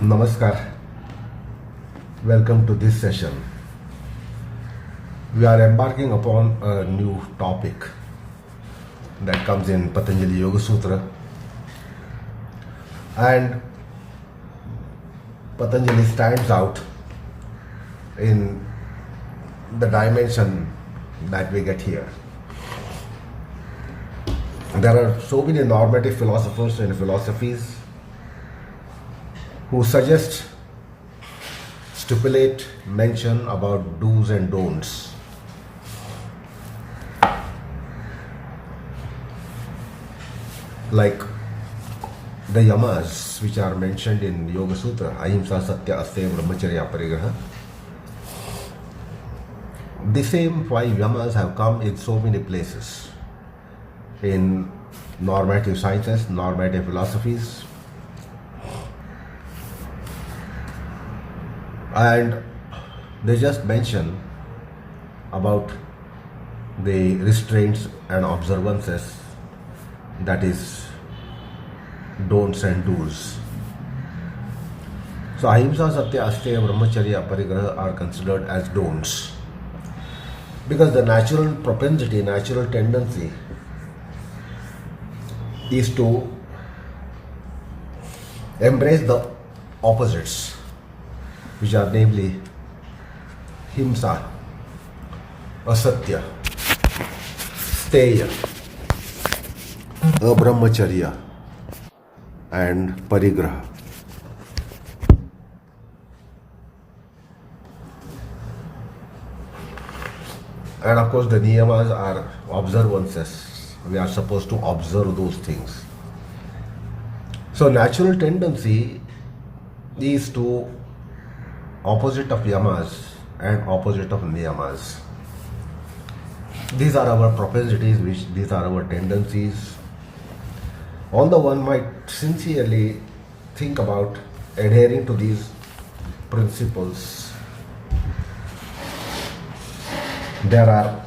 Namaskar. Welcome to this session. We are embarking upon a new topic that comes in Patanjali Yoga Sutra, and Patanjali stands out in the dimension that we get here. There are so many normative philosophers and philosophies who suggest, stipulate, mention about do's and don'ts. Like the Yamas, which are mentioned in Yoga Sutra, Himsa, Asatya, Steya, Brahmacharya, Parigraha. The same five Yamas have come in so many places. In normative sciences, normative philosophies, and they just mention about the restraints and observances, that is don'ts and do's. So Ahimsa, Satya, Asteya, Brahmacharya, Parigraha are considered as don'ts, because the natural propensity, natural tendency is to embrace the opposites, which are namely Himsa, Asatya, Steya, Brahmacharya, and Parigraha. And of course, the Niyamas are observances. We are supposed to observe those things. So, natural tendency is to opposite of Yamas and opposite of Niyamas. These are our propensities, these are our tendencies. Although one might sincerely think about adhering to these principles, there are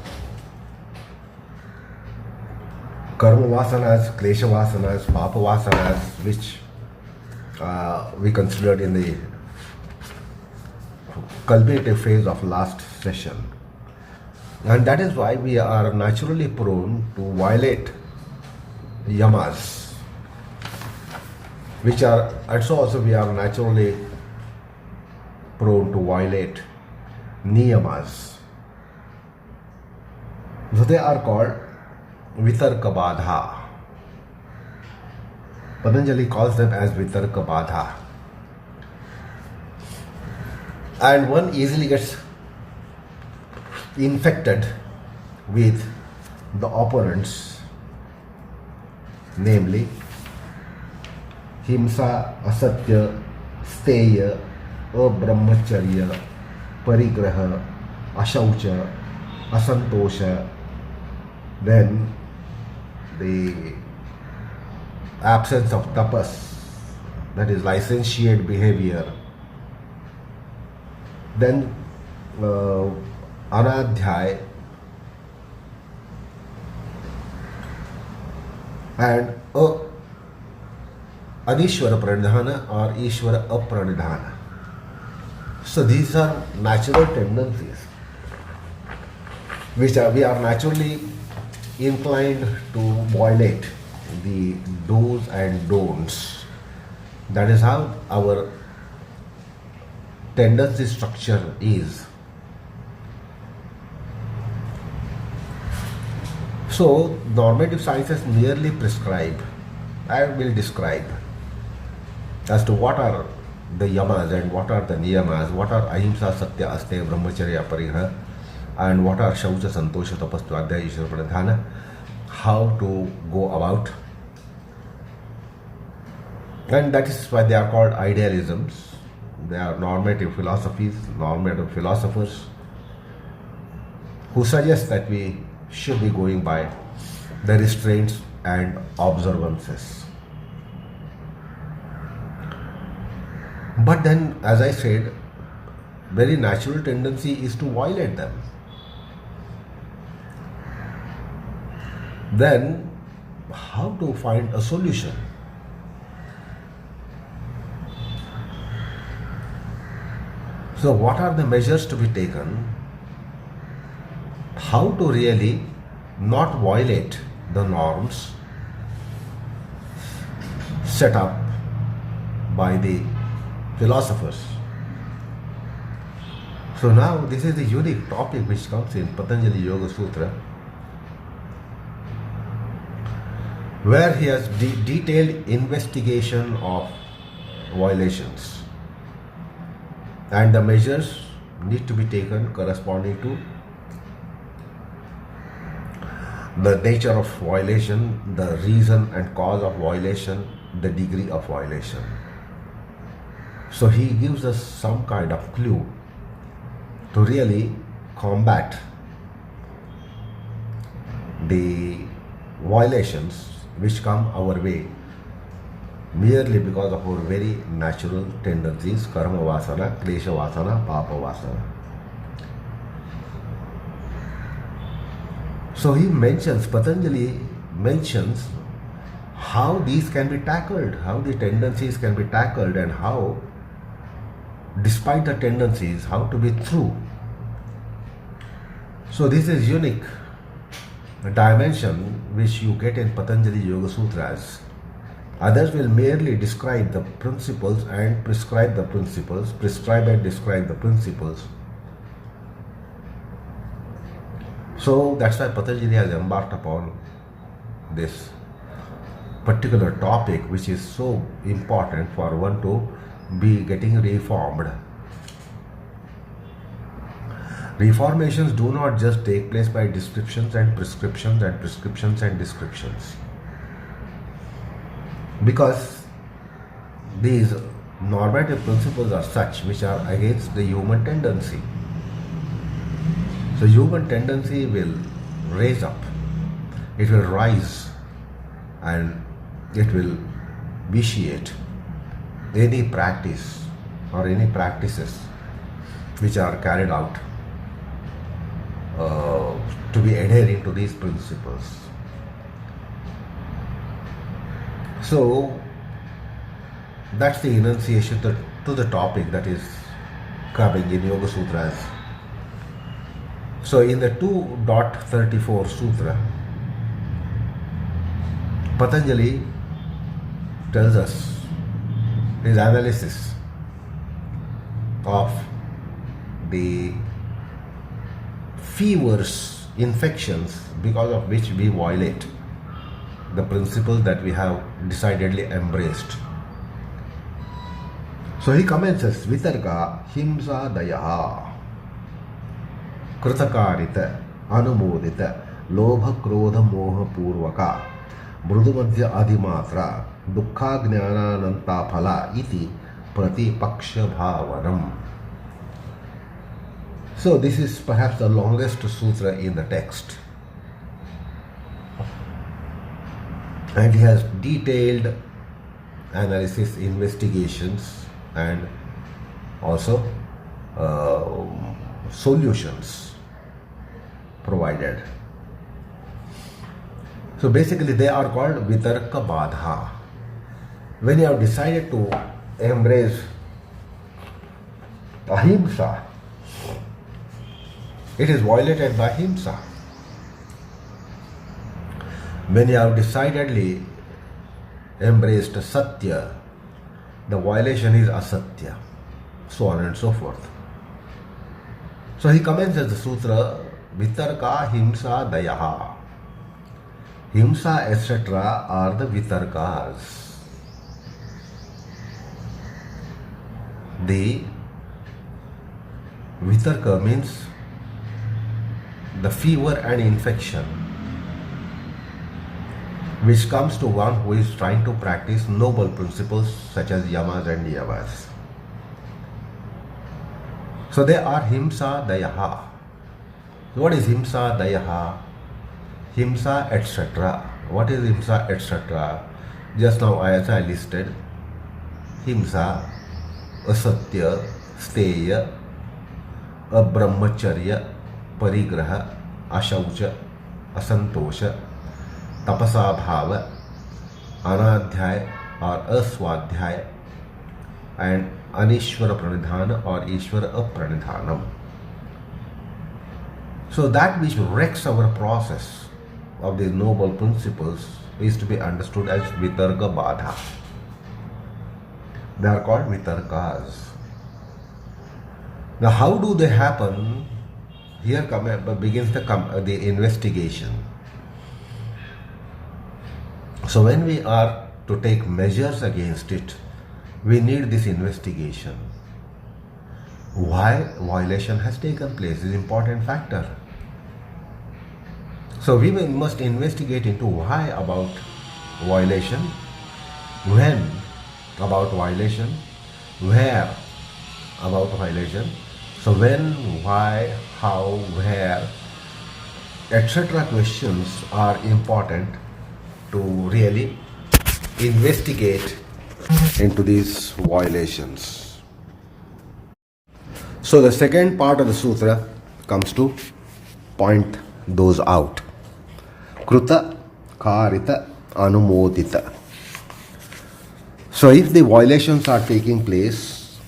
Karma Vaasanas, Kesha Vaasanas, Paapa Vaasanas, which we considered in the culminative phase of last session. And that is why we are naturally prone to violate Yamas, which are also we are naturally prone to violate Niyamas. So they are called Vitarka Badha. Patanjali calls them as Vitarka Badha. And one easily gets infected with the opponents, namely Himsa, Asatya, Steya, Brahmacharya, Parigraha, Ashaucha, Asantosha, then the absence of Tapas, that is licentiate behavior, then Aradhyaya, and Ishwar Apranidhana or Ishwar Apranidhana. So these are natural tendencies which we are naturally inclined to violate, the do's and don'ts. That is how our tendency structure is. So normative sciences merely prescribe and will describe as to what are the Yamas and what are the Niyamas, what are Ahimsa, Satya, Asteya, Brahmacharya, Parigraha, and what are Ashaucha, Asantosha, Tapas, Aradhyaya, Ishwar, Apranidhana, how to go about. And that is why they are called idealisms. They are normative philosophies, normative philosophers who suggest that we should be going by the restraints and observances. But then, as I said, very natural tendency is to violate them. Then, how to find a solution? So what are the measures to be taken? How to really not violate the norms set up by the philosophers. So now this is the unique topic which comes in Patanjali Yoga Sutra, where he has detailed investigation of violations, and the measures need to be taken corresponding to the nature of violation, the reason and cause of violation, the degree of violation. So he gives us some kind of clue to really combat the violations which come our way merely because of our very natural tendencies, karma vasana, klesha vasana, papa vasana. So he mentions, Patanjali mentions how these can be tackled, how the tendencies can be tackled, and how, despite the tendencies, how to be true. So this is unique dimension which you get in Patanjali Yoga Sutras. Others will merely describe the principles and prescribe the principles, prescribe and describe the principles. So that's why Patanjali has embarked upon this particular topic, which is so important for one to be getting reformed. Reformations do not just take place by descriptions and prescriptions and prescriptions and descriptions, because these normative principles are such which are against the human tendency. So human tendency will raise up, it will rise, and it will vitiate any practice or any practices which are carried out to be adhering to these principles. So that's the enunciation to the topic that is coming in Yoga Sutras. So in the 2.34 Sutra, Patanjali tells us his analysis of the fevers, infections because of which we violate the principles that we have decidedly embraced. So he commences, Vitarka, Himsa, Daya, Kritakarita, Anumodita, Lobha, Krodha, Moha, Purvaka, Mrudumadhya, Adhimatra, Dukkha, Jnana, Nanta, Phala, Iti, Pratipaksha, Bhavanam. So this is perhaps the longest sutra in the text. And he has detailed analysis, investigations, and also solutions provided. So basically they are called Vitarka Badha. When you have decided to embrace Ahimsa, it is violated by Himsa. When you have decidedly embraced Satya, the violation is Asatya, so on and so forth. So he commences the sutra, Vitarka, Himsa, Dayaha. Himsa, etc. are the Vitarkas. The Vitarka means the fever and infection which comes to one who is trying to practice noble principles such as Yamas and Niyamas. So they are Himsa, Dayaha. What is Himsa, Dayaha? Himsa, etc. What is Himsa, etc.? Just now as I listed, Himsa, Asatya, Steya, Brahmacharya, Parigraha, Ashaucha, Asantosha, Tapasa Bhava, Aradhyaya or Aswadhyaya, and Anishwara Pranidhana or Ishwar Apranidhanam. So that which wrecks our process of these noble principles is to be understood as Vitarka Badha. They are called Vitarkas. Now how do they happen? Here begins the investigation. So when we are to take measures against it, we need this investigation. Why violation has taken place is an important factor. So we must investigate into why about violation, when about violation, where about violation. So when, why, how, where, etc. questions are important to really investigate into these violations. So the second part of the sutra comes to point those out. Kruta, Karita, Anumodita. So if the violations are taking place,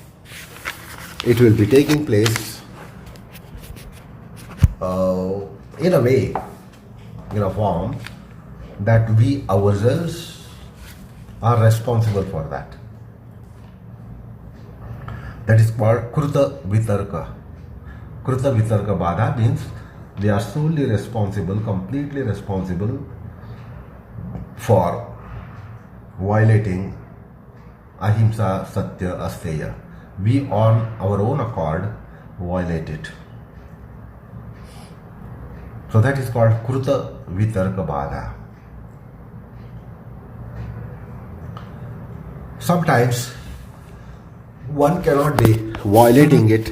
it will be taking place in a way, in a form that we ourselves are responsible for that. That is called Kruta Vitarka. Kruta Vitarka Badha means they are solely responsible, completely responsible for violating Ahimsa, Satya, Steya. We on our own accord violate it. So that is called Kruta Vitarka Badha. Sometimes one cannot be violating it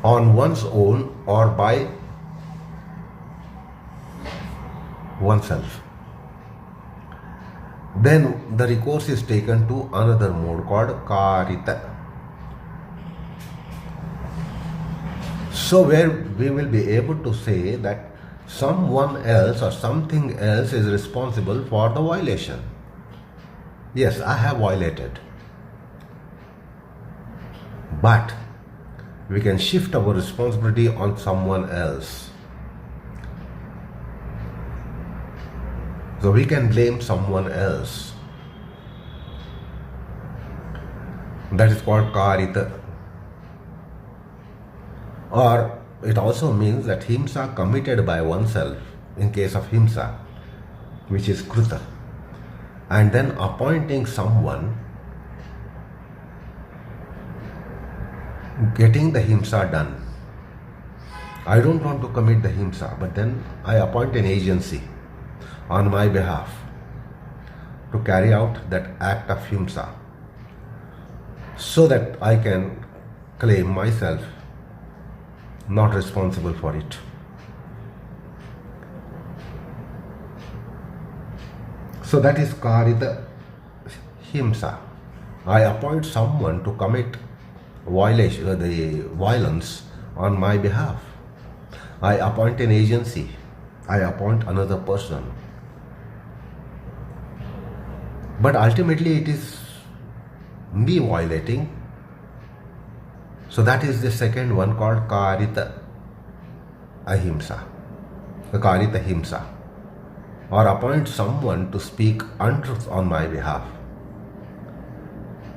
on one's own or by oneself. Then the recourse is taken to another mode called Karita. So where we will be able to say that someone else or something else is responsible for the violation. Yes, I have violated. But we can shift our responsibility on someone else. So we can blame someone else. That is called Karita. Or it also means that Himsa committed by oneself, in case of Himsa, which is Kruta, and then appointing someone, getting the Himsa done. I don't want to commit the Himsa, but then I appoint an agency on my behalf to carry out that act of Himsa, so that I can claim myself not responsible for it. So that is Karita Himsa. I appoint someone to commit the violence on my behalf. I appoint an agency. I appoint another person. But ultimately it is me violating. So that is the second one called Karita Ahimsa, the Karita Himsa, or appoint someone to speak untruth on my behalf.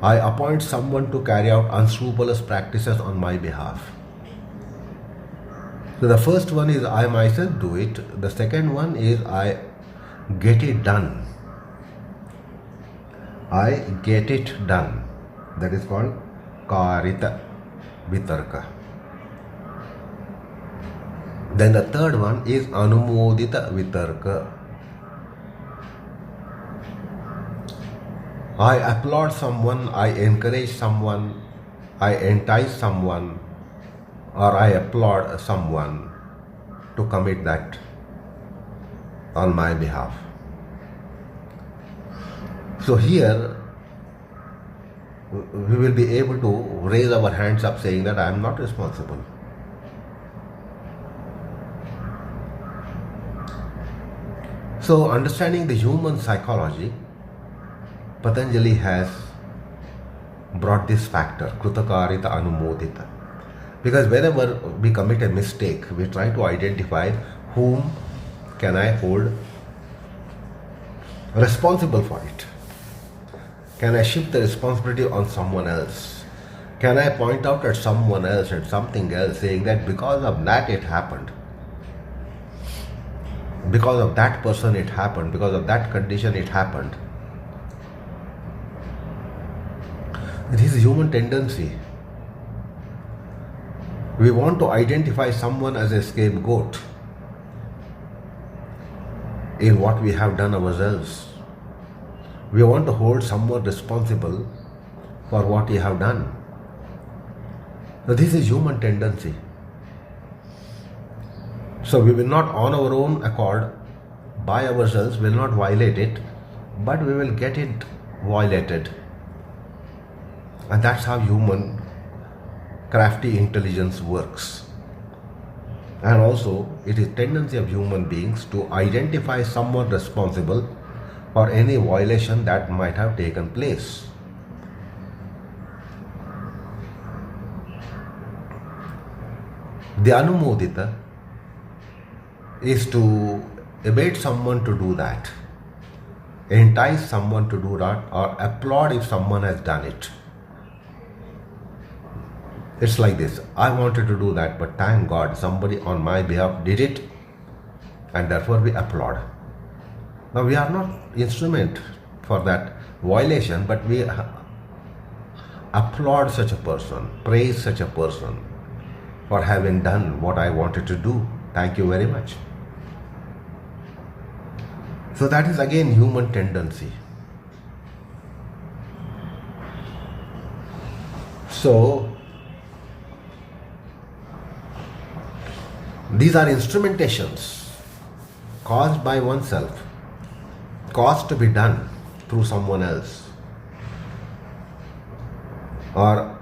I appoint someone to carry out unscrupulous practices on my behalf. So the first one is I myself do it. The second one is I get it done. I get it done. That is called Karita Vitarka. Then the third one is Anumodita Vitarka. I applaud someone, I encourage someone, I entice someone, or I applaud someone to commit that on my behalf. So here we will be able to raise our hands up saying that I am not responsible. So understanding the human psychology, Patanjali has brought this factor, krutakarita anumodita. Because whenever we commit a mistake, we try to identify whom can I hold responsible for it. Can I shift the responsibility on someone else? Can I point out at someone else, at something else, saying that because of that it happened? Because of that person it happened, because of that condition it happened. This is human tendency. We want to identify someone as a scapegoat in what we have done ourselves. We want to hold someone responsible for what we have done. So this is human tendency. So we will not on our own accord, by ourselves, will not violate it, but we will get it violated. And that's how human crafty intelligence works. And also, it is tendency of human beings to identify someone responsible for any violation that might have taken place. The anumodita is to abate someone to do that, entice someone to do that, or applaud if someone has done it. It's like this: I wanted to do that, but thank God somebody on my behalf did it, and therefore we applaud. Now we are not instrument for that violation, but we applaud such a person, praise such a person for having done what I wanted to do. Thank you very much. So that is again human tendency. So these are instrumentations caused by oneself, caused to be done through someone else, or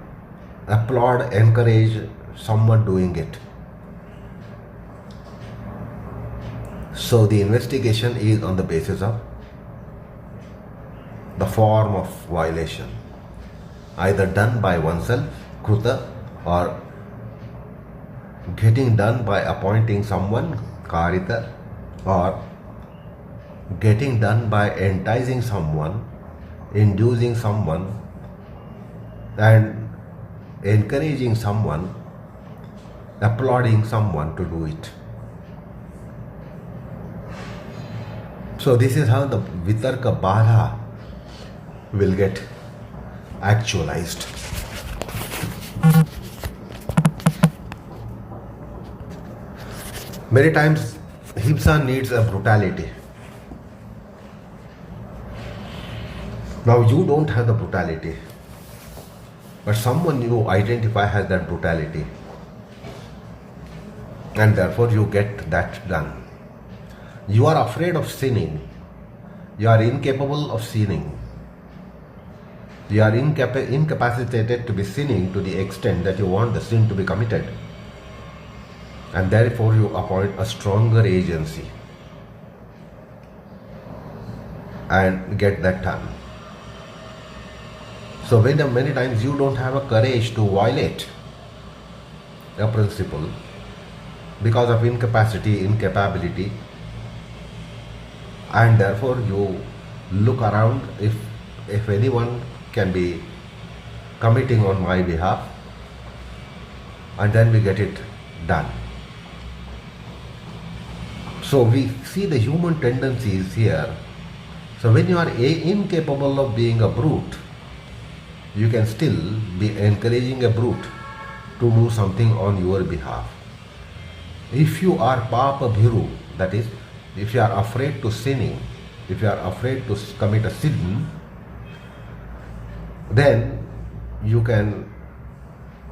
applaud, encourage someone doing it. So the investigation is on the basis of the form of violation, either done by oneself, kruta, or getting done by appointing someone, karita, or getting done by enticing someone, inducing someone, and encouraging someone, applauding someone to do it. So this is how the Vitarka Badha will get actualized. Many times Himsa needs a brutality. Now you don't have the brutality, but someone you identify has that brutality, and therefore you get that done. You are afraid of sinning. You are incapable of sinning. You are incapacitated to be sinning to the extent that you want the sin to be committed. And therefore you appoint a stronger agency and get that done. So many times you don't have a courage to violate a principle because of incapacity, incapability, and therefore you look around if anyone can be committing on my behalf, and then we get it done. So we see the human tendencies here. So when you are incapable of being a brute, you can still be encouraging a brute to do something on your behalf. If you are Paapa Bhiru, that is, if you are afraid to sinning, if you are afraid to commit a sin, then you can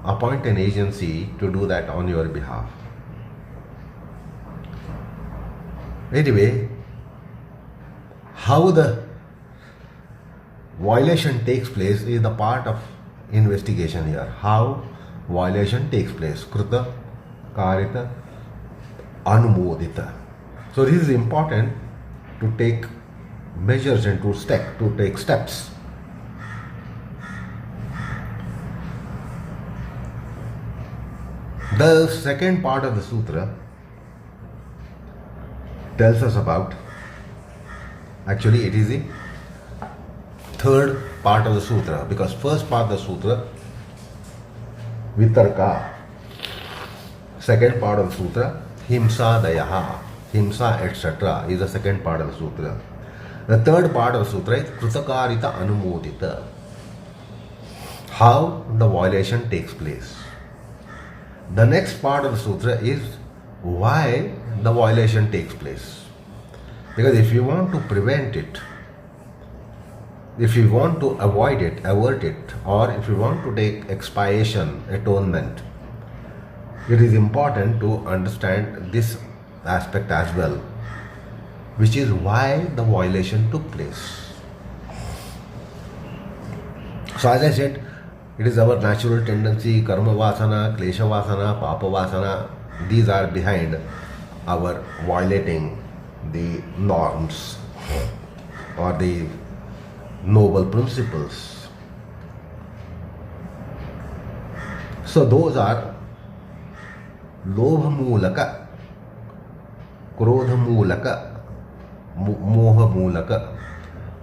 appoint an agency to do that on your behalf. Anyway, how the violation takes place is the part of investigation here. How violation takes place. Kruta, karita, anumodita. So this is important to take measures and to take steps. The second part of the sutra tells us about, actually it is the third part of the sutra, because first part of the sutra, Vitarka, second part of the sutra, Himsa Dayaha, Himsa etc. is the second part of the sutra. The third part of the sutra is Krutakarita Anumodita, how the violation takes place. The next part of the sutra is why the violation takes place. Because if you want to prevent it, if you want to avoid it, avert it, or if you want to take expiation, atonement, it is important to understand this aspect as well, which is why the violation took place. So as I said, it is our natural tendency, karma vasana, klesha vasana, papa vasana, these are behind our violating the norms or the noble principles. So those are lobha mulaka, krodha mulaka, moha mulaka,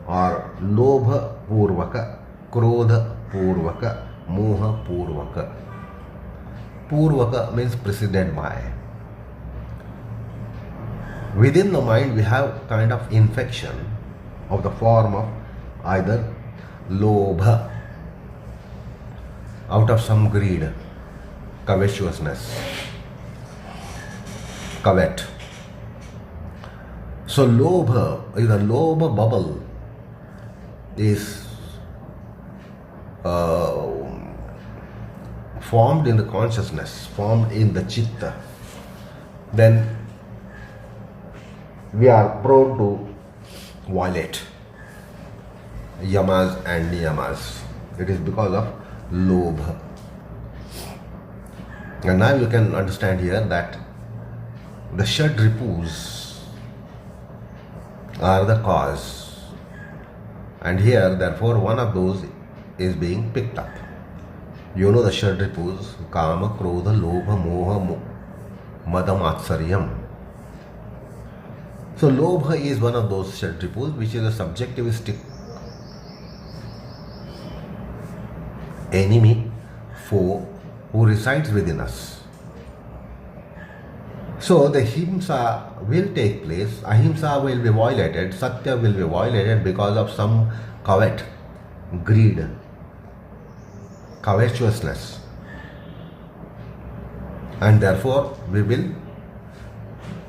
or lobha purvaka, krodha purvaka, moha purvaka. Purvaka means preceded by. Within the mind we have kind of infection of the form of either lobha, out of some greed, covetousness, covet. So lobha is a lobha bubble is formed in the consciousness, formed in the chitta. Then we are prone to violate Yamas and Niyamas. It is because of lobha. And now you can understand here that the Shadripus are the cause. And here, therefore, one of those is being picked up. You know the Shadripus, Kama, Krodha, Lobha, Moha, Madamatsariyam. So Lobha is one of those Shadripus which is a subjectivistic enemy, foe who resides within us. So the Himsa will take place, Ahimsa will be violated, Satya will be violated because of some covet, greed, covetousness, and therefore we will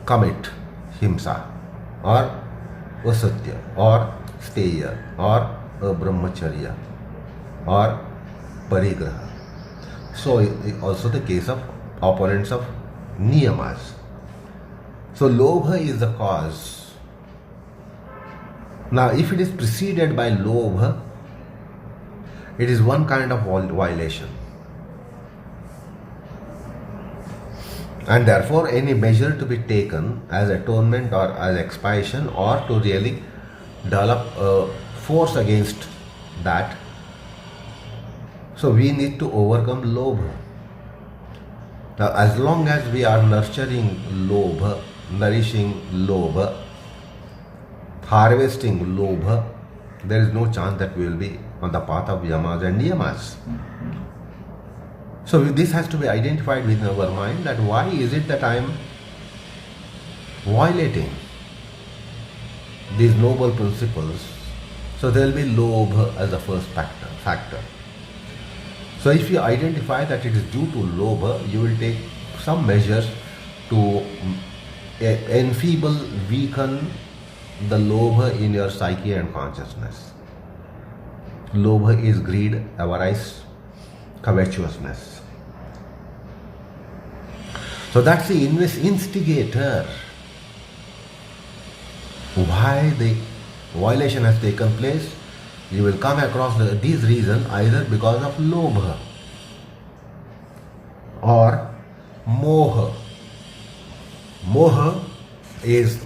commit Himsa or Asatya or Steya or Brahmacharya or Parigraha. So also the case of opponents of Niyamas. So Lobha is the cause. Now if it is preceded by Lobha, it is one kind of violation. And therefore any measure to be taken as atonement or as expiation or to really develop a force against that, so we need to overcome lobha. Now as long as we are nurturing lobha, nourishing lobha, harvesting lobha, there is no chance that we will be on the path of yamas and niyamas. So this has to be identified within our mind, that why is it that I am violating these noble principles. So there will be lobha as the first factor. So if you identify that it is due to lobha, you will take some measures to enfeeble, weaken the lobha in your psyche and consciousness. Lobha is greed, avarice, covetousness. So that's the instigator. Why the violation has taken place, you will come across these reasons either because of lobha or moha. Moha is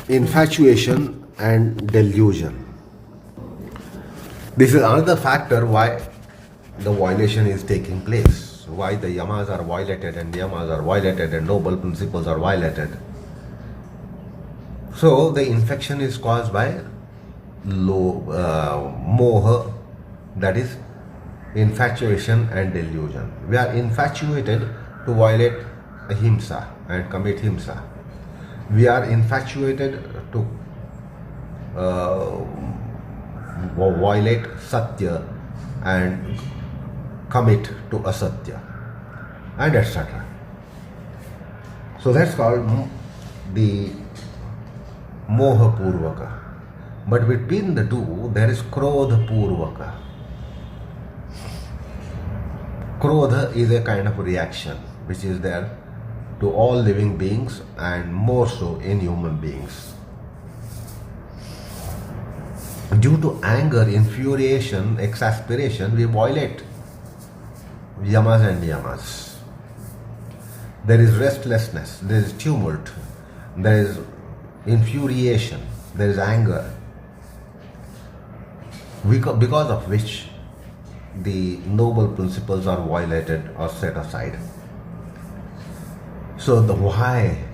infatuation and delusion. This is another factor why the violation is taking place. why the Yamas are violated and Niyamas are violated and noble principles are violated. So the infection is caused by moha, that is infatuation and delusion. We are infatuated to violate Himsa and commit Himsa. We are infatuated to violate Satya and commit to Asatya, and etc. So that's called the moha purvaka. But between the two there is krodha purvaka. Krodha is a kind of reaction which is there to all living beings and more so in human beings. Due to anger, infuriation, exasperation, we violate Yamas and Niyamas. There is restlessness, there is tumult, there is infuriation, there is anger, because of which the noble principles are violated or set aside. So the why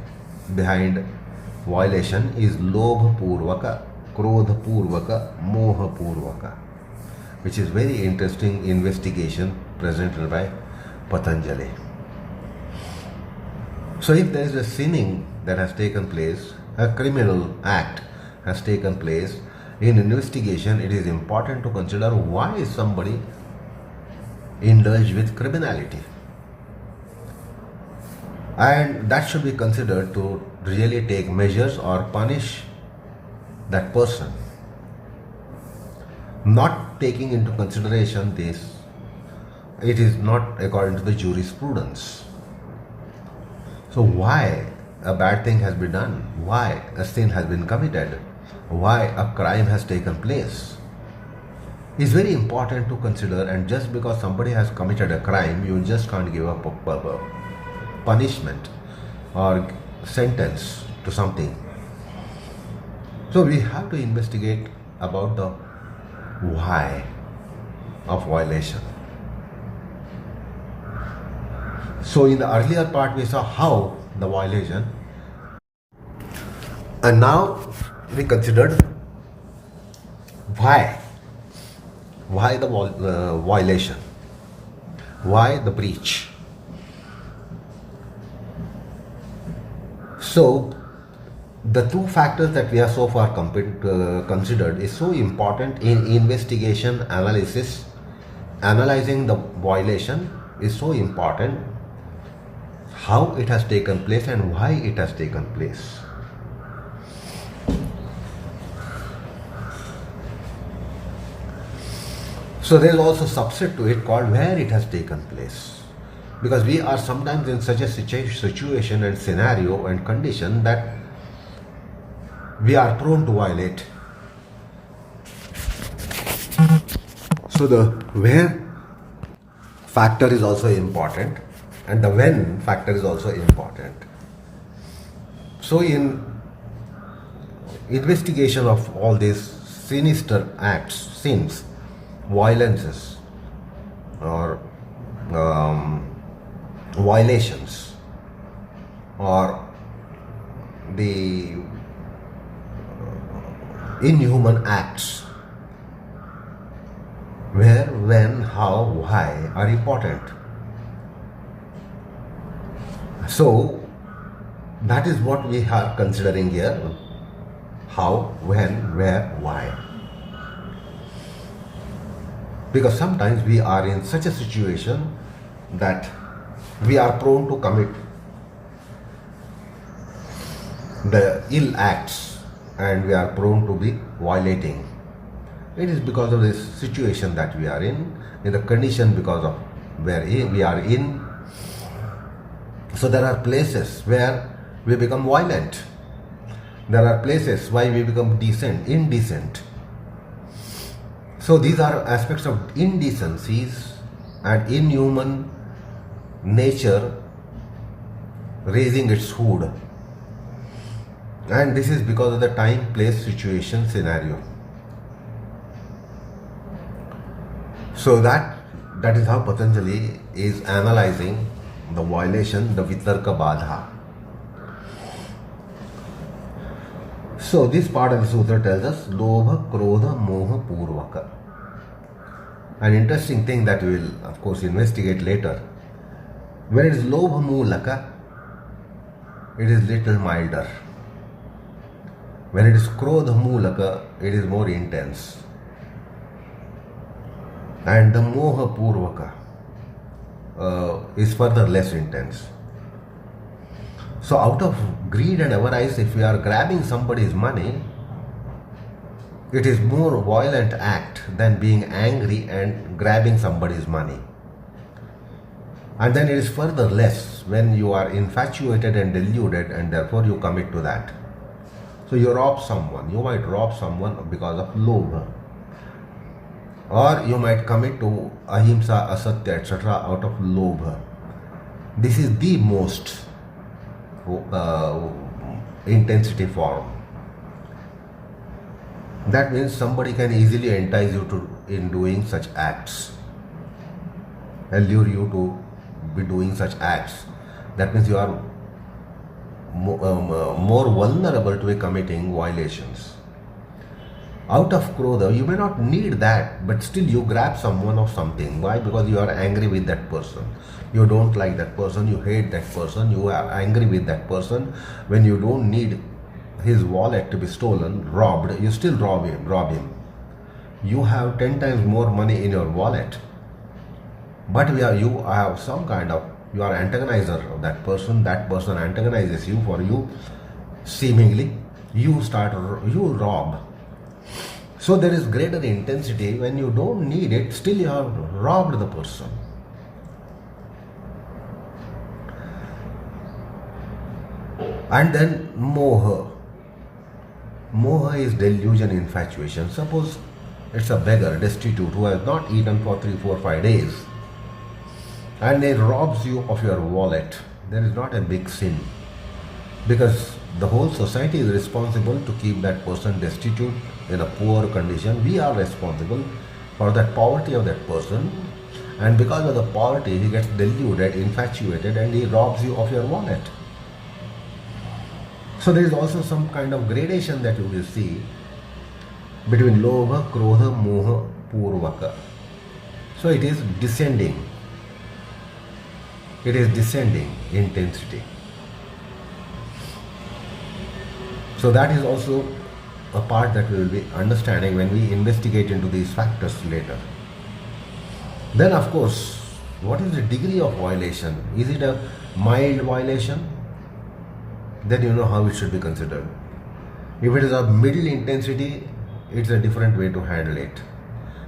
behind violation is lobha purvaka, krodha purvaka, moha purvaka, which is very interesting investigation presented by Patanjali. So if there is a sinning that has taken place, a criminal act has taken place, in investigation it is important to consider why is somebody indulged with criminality. And that should be considered to really take measures or punish that person. Not taking into consideration this, it is not according to the jurisprudence. So why a bad thing has been done, why a sin has been committed, why a crime has taken place is very important to consider. And just because somebody has committed a crime, you just can't give a punishment or sentence to something. So we have to investigate about the why of violation. So in the earlier part we saw how the violation, and now we considered why the violation, why the breach. So the two factors that we have so far considered is so important in investigation analysis. Analyzing the violation is so important, how it has taken place and why it has taken place. So there is also a subset to it called where it has taken place. Because we are sometimes in such a situation and scenario and condition that we are prone to violate. So the where factor is also important and the when factor is also important. So in investigation of all these sinister acts, sins, violences or violations or the inhuman acts, where, when, how, why are important. So that is what we are considering here: how, when, where, why. Because sometimes we are in such a situation that we are prone to commit the ill acts and we are prone to be violating. It is because of this situation that we are in the condition because of where we are in. So there are places where we become violent. There are places why we become indecent. So these are aspects of indecencies and inhuman nature raising its hood. And this is because of the time, place, situation, scenario. So that That is how Patanjali is analyzing the violation, the Vitarka Badha. So this part of the sutra tells us Lobha, Krodha, Moha, Purvaka. An interesting thing that we will of course investigate later. When it is Lobha Mulaka, it is little milder. When it is Krodha Mulaka, it is more intense. And the Moha Purvaka is further less intense. So out of greed and avarice, if we are grabbing somebody's money, it is more violent act than being angry and grabbing somebody's money. And then it is further less when you are infatuated and deluded and therefore you commit to that. So you rob someone. You might rob someone because of lobha. Or you might commit to ahimsa, asatya, etc. out of lobha. This is the most intensity form. That means somebody can easily entice you to in doing such acts, allure you to be doing such acts. That means you are more vulnerable to be committing violations. Out of krodha, you may not need that, but still you grab someone of something. Why? Because you are angry with that person. You don't like that person, you hate that person, you are angry with that person. When you don't need his wallet to be stolen, robbed, you still rob him. You have 10 times more money in your wallet, but you have some kind of, you are antagonizer of that person antagonizes you for you, seemingly, you rob. So there is greater intensity when you don't need it, still you have robbed the person. And then moha. Moha is delusion, infatuation. Suppose it's a beggar, destitute, who has not eaten for 3, 4, 5 days, and he robs you of your wallet. There is not a big sin, because the whole society is responsible to keep that person destitute in a poor condition. We are responsible for that poverty of that person, and because of the poverty he gets deluded, infatuated, and he robs you of your wallet. So there is also some kind of gradation that you will see between lobha, krodha, moha, purvaka. So it is descending. It is descending intensity. So that is also a part that we will be understanding when we investigate into these factors later. Then of course, what is the degree of violation? Is it a mild violation? Then you know how it should be considered. If it is of middle intensity, it's a different way to handle it.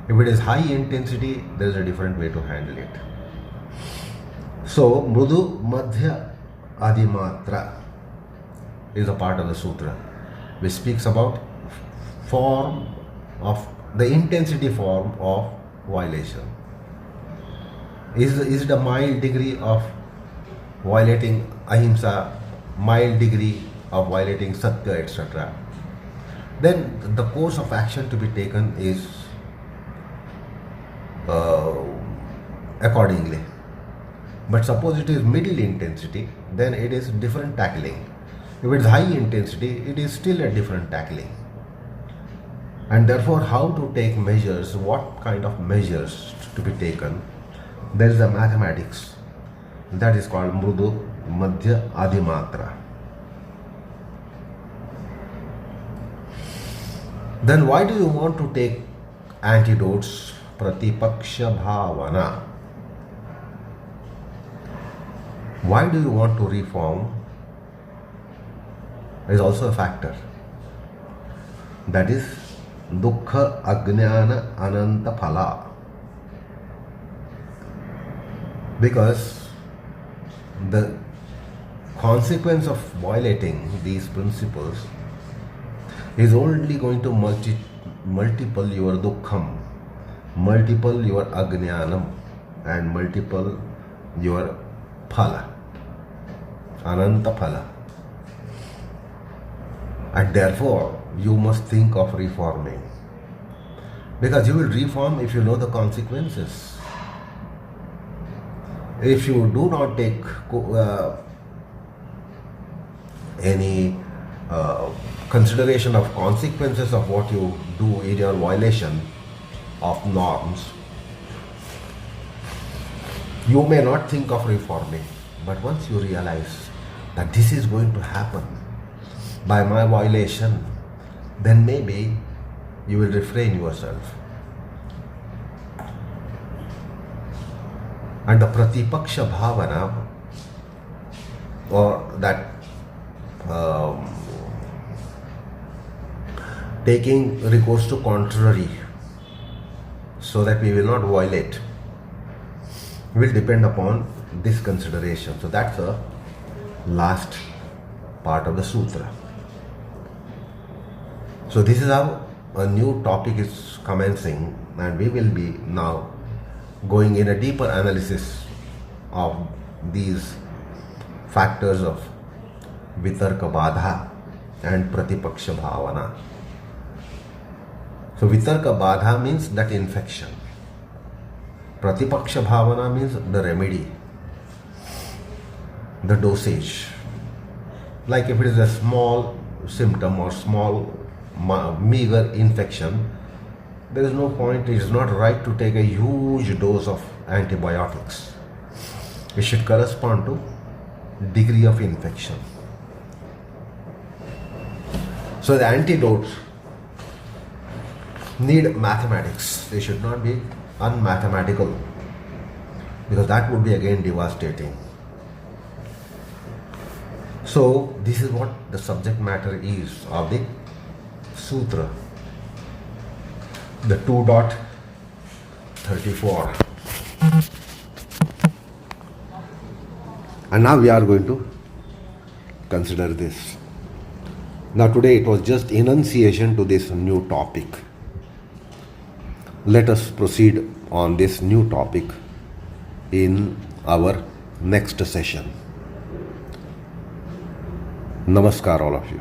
If it is high intensity, there is a different way to handle it. So, mrudu, madhya, adimatra is a part of the sutra which speaks about the intensity form of violation. Is it a mild degree of violating ahimsa, mild degree of violating satya, etc.? Then the course of action to be taken is accordingly. But suppose it is middle intensity, then it is different tackling. If it is high intensity, it is still a different tackling. And therefore, how to take measures, what kind of measures to be taken, there is a mathematics that is called mrudu, madhya, adimatra. Then why do you want to take antidotes? Pratipaksha bhavana. Why do you want to reform? Is also a factor. That is dukkha ajnana ananta phala. Because the consequence of violating these principles is only going to multiple your dukkham, multiple your ajnanam, and multiple your phala, ananta phala. And therefore, you must think of reforming. Because you will reform if you know the consequences. if you do not take any consideration of consequences of what you do in your violation of norms, you may not think of reforming. But once you realize that this is going to happen by my violation, then maybe you will refrain yourself. And the pratipaksha bhavana, or that taking recourse to contrary so that we will not violate, will depend upon this consideration. So that's the last part of the sutra. So this is how a new topic is commencing, and we will be now going in a deeper analysis of these factors of Vitarka Badha and Pratipaksha Bhavana. So Vitarka Badha means that infection. Pratipaksha Bhavana means the remedy, the dosage. Like if it is a small symptom or small meager infection, there is no point, it is not right to take a huge dose of antibiotics. It should correspond to degree of infection. So the antidotes need mathematics. They should not be unmathematical, because that would be again devastating. So this is what the subject matter is of the sutra, the 2.34. And now we are going to consider this. Now today it was just enunciation to this new topic. Let us proceed on this new topic in our next session. Namaskar all of you.